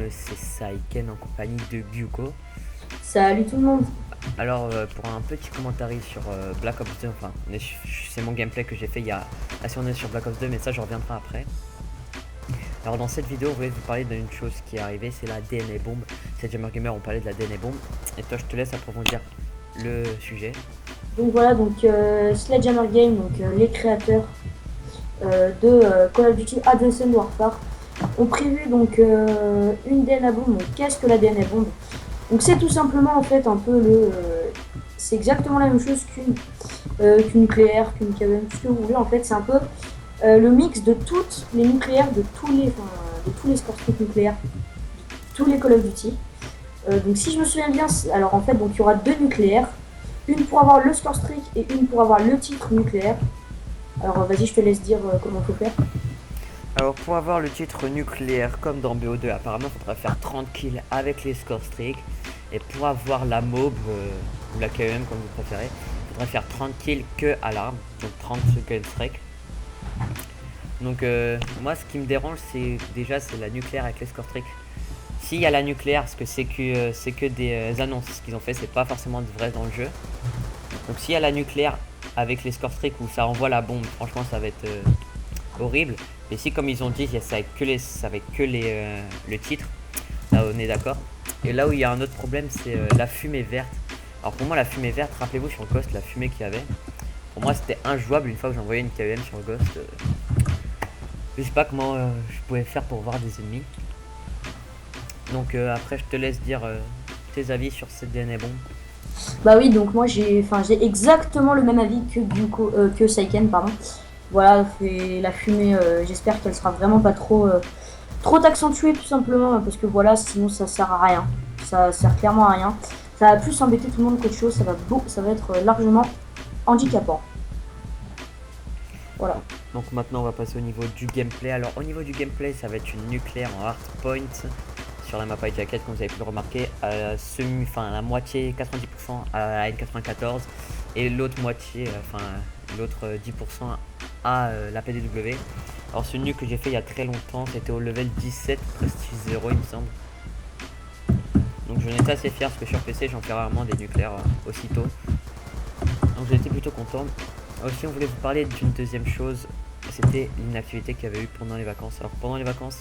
c'est Saiken en compagnie de Gyuko. Salut tout le monde. Alors pour un petit commentaire sur Black Ops 2, enfin c'est mon gameplay que j'ai fait il y a assez on est sur Black Ops 2, mais ça je reviendrai après. Alors dans cette vidéo, je voulais vous parler d'une chose qui est arrivée, c'est la DNA bombe. C'est Jammer Gamer, on parlait de la DNA bombe. Et toi je te laisse approfondir le sujet. Donc voilà, Sledgehammer Game, les créateurs de Call of Duty Advanced Warfare, ont prévu une DNA bombe. Donc qu'est-ce que la DNA bombe? Donc c'est tout simplement en fait un peu c'est exactement la même chose qu'une nucléaire, qu'une KVM, tout ce que vous voulez. En fait, c'est un peu le mix de toutes les nucléaires, de tous les sports nucléaires, de tous les Call of Duty. Donc si je me souviens bien, alors en fait donc il y aura deux nucléaires, une pour avoir le score streak et une pour avoir le titre nucléaire. Alors vas-y, je te laisse dire comment faut faire. Alors pour avoir le titre nucléaire comme dans BO2, apparemment il faudra faire 30 kills avec les score streaks. Et pour avoir la MOB ou la KM comme vous préférez, il faudra faire 30 kills que à l'arme, donc 30 gun strike. Donc moi ce qui me dérange c'est déjà c'est la nucléaire avec les score streaks. S'il y a la nucléaire, parce que c'est que des annonces, ce qu'ils ont fait, c'est pas forcément de vrai dans le jeu. Donc s'il y a la nucléaire avec les score streaks où ça envoie la bombe, franchement ça va être horrible. Et si comme ils ont dit, ça va être que le titre, là on est d'accord. Et là où il y a un autre problème, c'est la fumée verte. Alors pour moi la fumée verte, rappelez-vous sur Ghost, la fumée qu'il y avait, pour moi c'était injouable une fois que j'envoyais une KVM sur Ghost. Je sais pas comment je pouvais faire pour voir des ennemis. Donc après je te laisse dire tes avis sur cette DNA bombe. Bah oui, donc moi j'ai exactement le même avis que Saiken, pardon. Voilà, la fumée, j'espère qu'elle sera vraiment pas trop accentuée tout simplement parce que voilà, sinon ça sert à rien. Ça sert clairement à rien. Ça va plus embêter tout le monde qu'autre chose, ça va être largement handicapant. Voilà. Donc maintenant on va passer au niveau du gameplay. Alors au niveau du gameplay, ça va être une nucléaire en hardpoint sur la map jacket comme vous avez pu le remarquer, à la moitié 90% à la N94 et l'autre moitié, l'autre 10% à la PDW. Alors ce nuke que j'ai fait il y a très longtemps, c'était au level 17 prestige 0 il me semble. Donc j'en étais assez fier parce que sur PC j'en fais rarement des nucléaires aussitôt. Donc j'étais plutôt content. Aussi on voulait vous parler d'une deuxième chose, c'était l'inactivité qu'il y avait eu pendant les vacances. Alors pendant les vacances,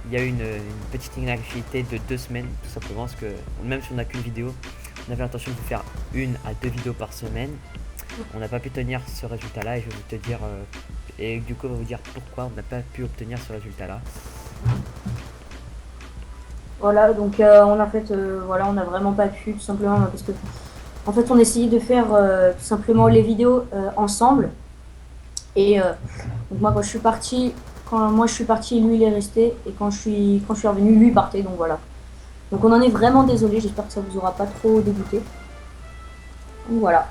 il y a eu une petite inactivité de 2 semaines tout simplement parce que même si on n'a qu'une vidéo, on avait l'intention de faire 1 à 2 vidéos par semaine. On n'a pas pu tenir ce résultat là et je vais vous te dire et du coup on va vous dire pourquoi on n'a pas pu obtenir ce résultat là. Voilà, donc voilà, on n'a vraiment pas pu tout simplement parce que en fait on essayait de faire tout simplement les vidéos ensemble et donc moi quand je suis partie, lui il est resté et quand je suis revenu, lui partait, donc voilà. Donc on en est vraiment désolé, j'espère que ça vous aura pas trop dégoûté. Donc voilà.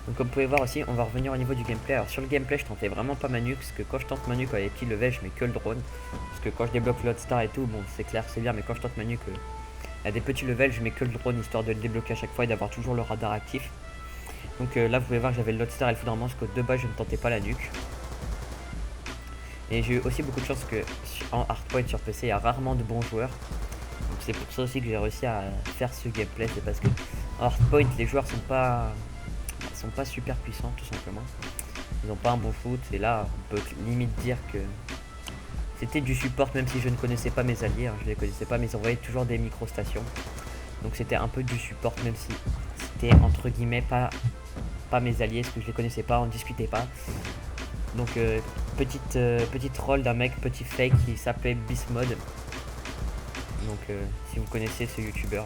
Donc comme vous pouvez voir aussi, on va revenir au niveau du gameplay. Alors sur le gameplay, je tentais vraiment pas ma nuque, parce que quand je tente ma nuque avec les petits levels, je mets que le drone. Parce que quand je débloque Lodestar et tout, bon c'est clair, c'est bien, mais quand je tente ma nuque, à des petits levels, je mets que le drone, histoire de le débloquer à chaque fois et d'avoir toujours le radar actif. Donc là vous pouvez voir que j'avais le Lodestar et le foudrement, parce que de base je ne tentais pas la nuque. Et j'ai eu aussi beaucoup de chance que en hardpoint sur PC, il y a rarement de bons joueurs. Donc c'est pour ça aussi que j'ai réussi à faire ce gameplay, c'est parce que en hardpoint les joueurs sont pas super puissants tout simplement. Ils n'ont pas un bon foot et là on peut limite dire que c'était du support même si je ne connaissais pas mes alliés, hein, je les connaissais pas mais ils envoyaient toujours des micro-stations. Donc c'était un peu du support même si c'était entre guillemets pas mes alliés parce que je les connaissais pas, on discutait pas. Donc petite troll d'un mec, petit fake qui s'appelait Bismod. Donc si vous connaissez ce youtubeur,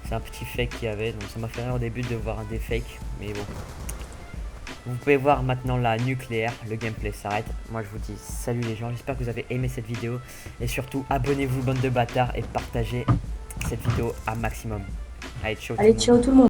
c'est un petit fake qu'il y avait, donc ça m'a fait rire au début de voir des fakes, mais bon. Vous pouvez voir maintenant la nucléaire, le gameplay s'arrête. Moi je vous dis salut les gens, j'espère que vous avez aimé cette vidéo. Et surtout abonnez-vous bande de bâtards et partagez cette vidéo un maximum. Allez ciao tout le monde. Allez, ciao tout le monde.